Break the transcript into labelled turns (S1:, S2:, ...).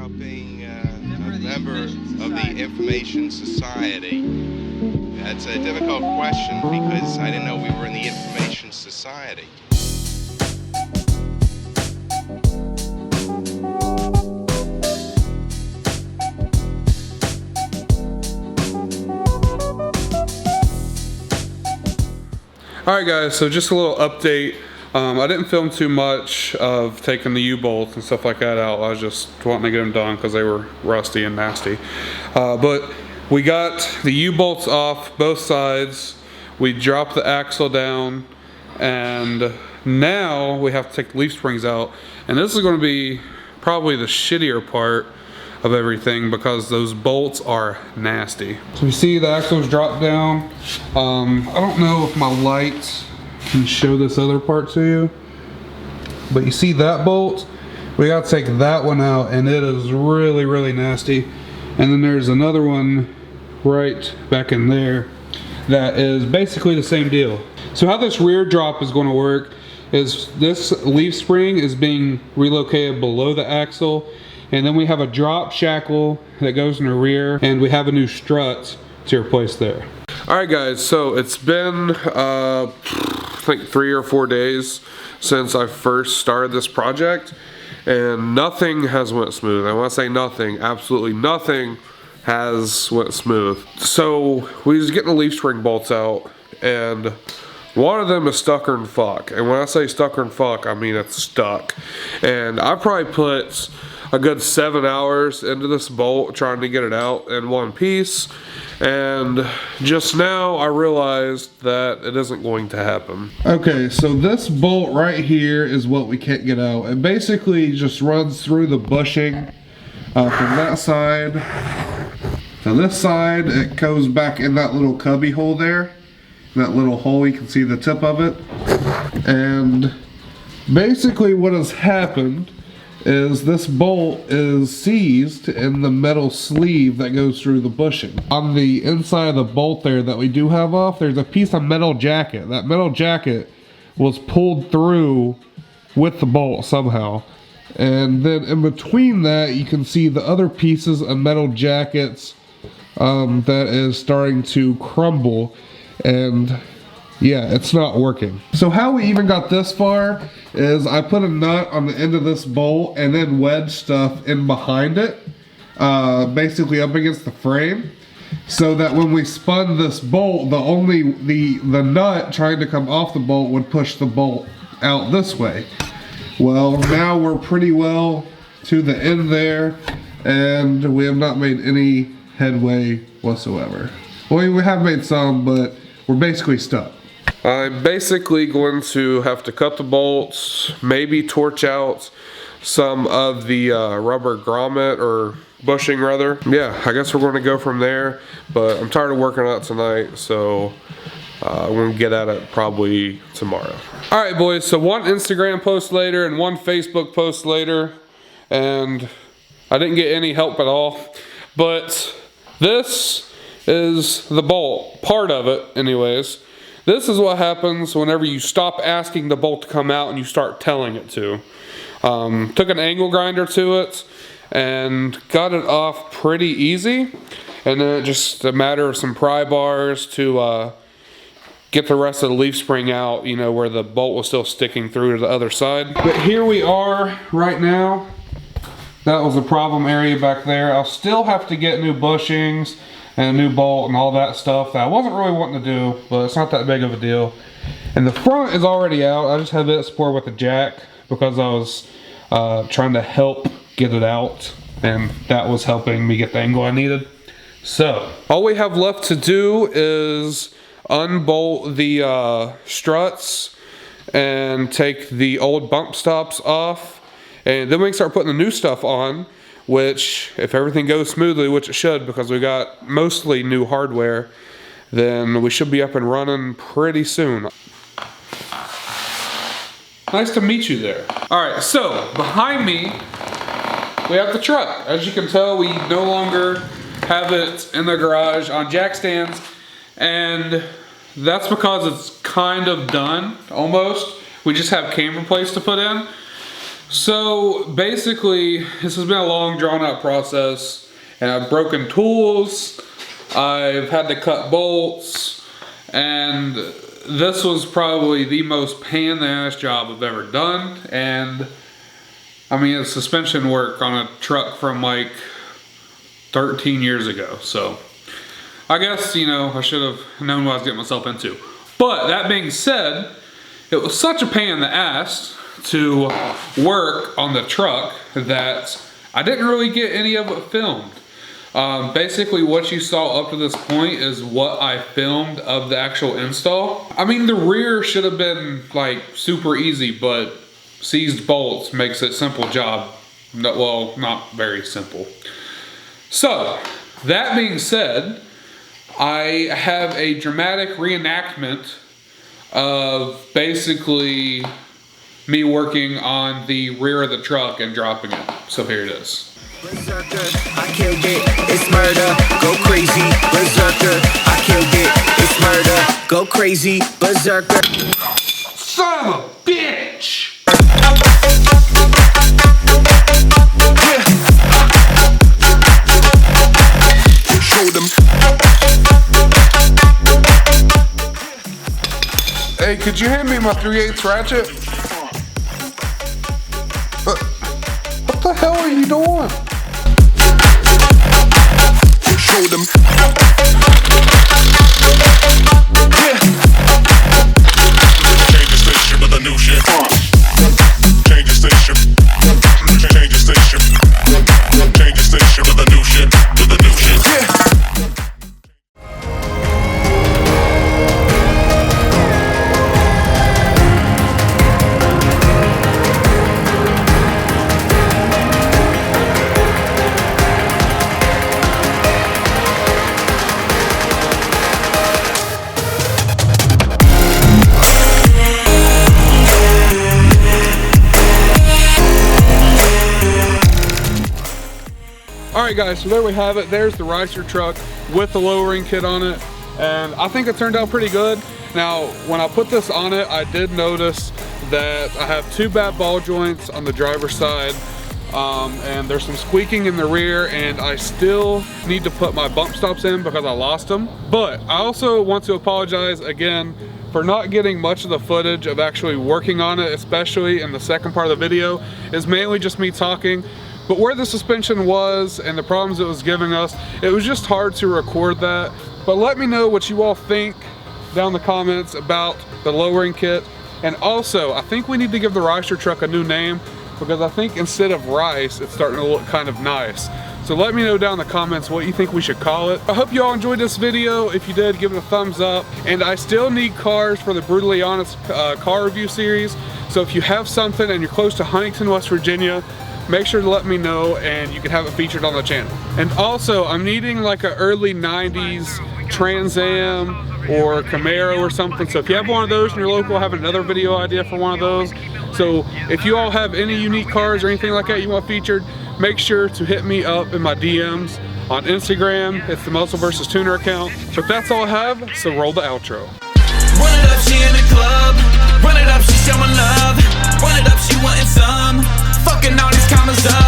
S1: about being a member of the Information Society. That's a difficult question because I didn't know we were in the Information Society.
S2: Alright guys, so just a little update. I didn't film too much of taking the U-bolts and stuff like that out. I was just wanting to get them done because they were rusty and nasty. But we got the U-bolts off both sides. We dropped the axle down, and now we have to take the leaf springs out. And this is going to be probably the shittier part of everything because those bolts are nasty. So you see the axle's dropped down. I don't know if my lights can show this other part to you, but you see that bolt? We gotta take that one out, and it is really nasty. And then there's another one right back in there that is basically the same deal. So how this rear drop is going to work is this leaf spring is being relocated below the axle, and then we have a drop shackle that goes in the rear, and we have a new strut to replace there. Alright guys, so it's been I think 3 or 4 days since I first started this project, and nothing has went smooth. And when I say nothing, absolutely nothing has went smooth. So we was getting the leaf spring bolts out, and one of them is stucker and fuck. And when I say stucker and fuck, I mean it's stuck. And I probably put a good 7 hours into this bolt trying to get it out in one piece, and just now I realized that it isn't going to happen. Okay, so this bolt right here is what we can't get out. It basically just runs through the bushing from that side to this side. It goes back in that little cubby hole there, that little hole, you can see the tip of it. And basically what has happened is this bolt is seized in the metal sleeve that goes through the bushing. On the inside of the bolt there that we do have off, there's a piece of metal jacket. That metal jacket was pulled through with the bolt somehow. And then in between that, you can see the other pieces of metal jackets that is starting to crumble. And yeah, it's not working. So how we even got this far is I put a nut on the end of this bolt and then wedged stuff in behind it, basically up against the frame, so that when we spun this bolt, the nut trying to come off the bolt would push the bolt out this way. Well, now we're pretty well to the end there, and we have not made any headway whatsoever. Well, we have made some, but we're basically stuck. I'm basically going to have to cut the bolts, maybe torch out some of the rubber grommet, or bushing rather. Yeah, I guess we're going to go from there, but I'm tired of working on it tonight, so I'm going to get at it probably tomorrow. Alright boys, so one Instagram post later and one Facebook post later, and I didn't get any help at all, but this is the bolt, part of it anyways. This is what happens whenever you stop asking the bolt to come out and you start telling it to. Took an angle grinder to it and got it off pretty easy. And then it's just a matter of some pry bars to get the rest of the leaf spring out, you know, where the bolt was still sticking through to the other side. But here we are right now. That was the problem area back there. I'll still have to get new bushings and a new bolt and all that stuff that I wasn't really wanting to do, but it's not that big of a deal. And the front is already out. I just had it supported with a jack because I was trying to help get it out, and that was helping me get the angle I needed. So all we have left to do is unbolt the struts and take the old bump stops off, and then we can start putting the new stuff on, which, if everything goes smoothly, which it should because we got mostly new hardware, then we should be up and running pretty soon. Nice to meet you there. Alright, so behind me we have the truck. As you can tell, we no longer have it in the garage on jack stands, and that's because it's kind of done, almost. We just have camber plates to put in. So basically, this has been a long drawn out process, and I've broken tools, I've had to cut bolts, and this was probably the most pain in the ass job I've ever done. And I mean, it's suspension work on a truck from like 13 years ago. So I guess, you know, I should have known what I was getting myself into. But that being said, it was such a pain in the ass to work on the truck that I didn't really get any of it filmed. Basically what you saw up to this point is what I filmed of the actual install. I mean, the rear should have been like super easy, but seized bolts makes it a simple job. No, well, not very simple. So that being said, I have a dramatic reenactment of basically me working on the rear of the truck and dropping it. So here it is.
S3: Berserker, I killed it, it's murder, go crazy, berserker, I killed it, it's murder, go crazy, berserker.
S2: Son of a bitch!
S3: Show them.
S2: Hey, could you hand me my 3/8 ratchet? What the hell are you doing?
S3: Show them.
S4: Change the station with a new shit. Change the station. Change the station. Change the station with a new shit. With a new shit.
S2: Alright guys, so there we have it. There's the Ricer truck with the lowering kit on it, and I think it turned out pretty good. Now, when I put this on it, I did notice that I have two bad ball joints on the driver's side, and there's some squeaking in the rear, and I still need to put my bump stops in because I lost them. But I also want to apologize again for not getting much of the footage of actually working on it, especially in the second part of the video. It's mainly just me talking. But where the suspension was and the problems it was giving us, it was just hard to record that. But let me know what you all think down in the comments about the lowering kit. And also, I think we need to give the Ricer truck a new name, because I think instead of Rice, it's starting to look kind of nice. So let me know down in the comments what you think we should call it. I hope you all enjoyed this video. If you did, give it a thumbs up. And I still need cars for the Brutally Honest car review series. So if you have something and you're close to Huntington, West Virginia, make sure to let me know and you can have it featured on the channel. And also, I'm needing like an early 90s Trans Am or Camaro or something. So if you have one of those in your local, I have another video idea for one of those. So if you all have any unique cars or anything like that you want featured, make sure to hit me up in my DMs on Instagram. It's the Muscle vs. Tuner account. But that's all I have, so roll the outro.
S5: Run it up, she in the club. Run it up, she showing love. Run it up, she wanting some. Fucking all these commas up.